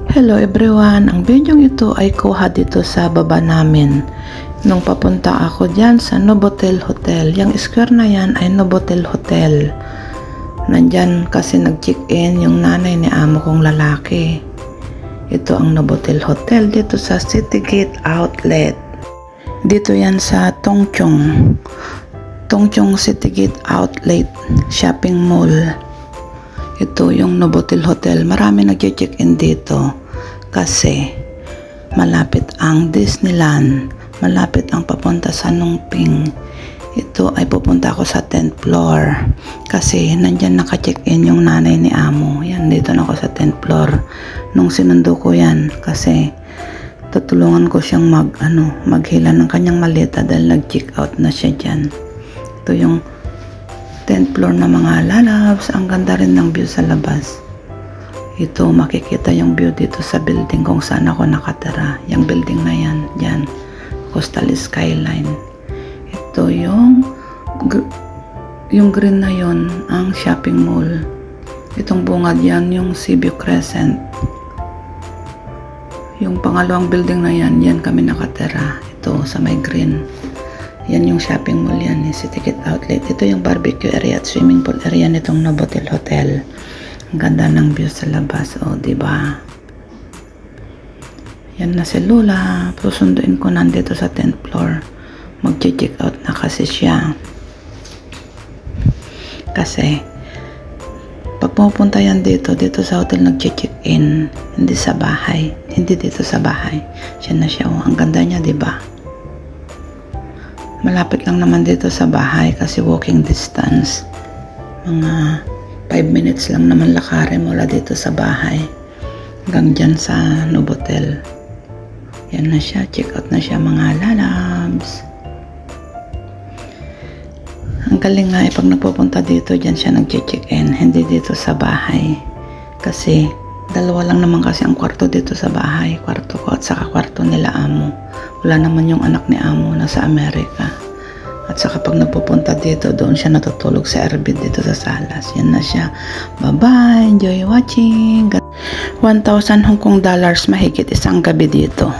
Hello everyone, ang video ito ay kuha dito sa baba namin. Nung papunta ako dyan sa Novotel Hotel, yung square na yan ay Novotel Hotel. Nandyan kasi nag-check-in yung nanay ni amo kong lalaki. Ito ang Novotel Hotel dito sa Citygate Outlet. Dito yan sa Tongchong Citygate Outlet Shopping Mall. Ito yung Novotel Hotel. Marami nag-check-in dito kasi malapit ang Disneyland, malapit ang papunta sa Nongping. Ito ay pupunta ako sa 10th floor kasi nandyan naka-check-in yung nanay ni amo. Yan, dito na ako sa 10th floor. Nung sinundo ko yan kasi tutulungan ko siyang maghila ng kanyang maleta dahil nag-check out na siya dyan. Ito yung 10th floor na mga lalabs. Ang ganda rin ng view sa labas. Ito, makikita yung view dito sa building kung saan ako nakatira. Yung building na yan, dyan. Coastal Skyline. Ito yung green na yon, ang shopping mall. Itong bungad yan, yung Seaview Crescent. Yung pangalawang building na yan, yan kami nakatira. Ito, sa may green. Yan yung shopping mall yan, Citygate Outlet. Ito yung barbecue area at swimming pool area nitong Novotel Hotel. Ang ganda ng view sa labas, o diba? Yan na si Lola. Susunduin ko nandito sa 10th floor. Mag-check out na kasi siya. Kasi pag pupunta yan dito sa hotel nag-check in, hindi sa bahay. Hindi dito sa bahay. Siya na siya, oh. Ang ganda niya, diba? Malapit lang naman dito sa bahay kasi walking distance. Mga 5 minutes lang naman lakarin mula dito sa bahay. Hanggang dyan sa Novotel. Yan na siya. Check out na siya mga lalabs. Ang galing nga pag nagpupunta dito, dyan siya nag-check-in. Hindi dito sa bahay. Kasi dalawa lang naman kasi ang kwarto dito sa bahay. Kwarto ko at saka kwarto nila amo. Wala naman yung anak ni amo na sa Amerika. At saka pag nagpupunta dito, doon siya natutulog sa airbed dito sa salas. Yan na siya. Bye-bye. Enjoy watching. 1,000 Hong Kong dollars mahigit isang gabi dito.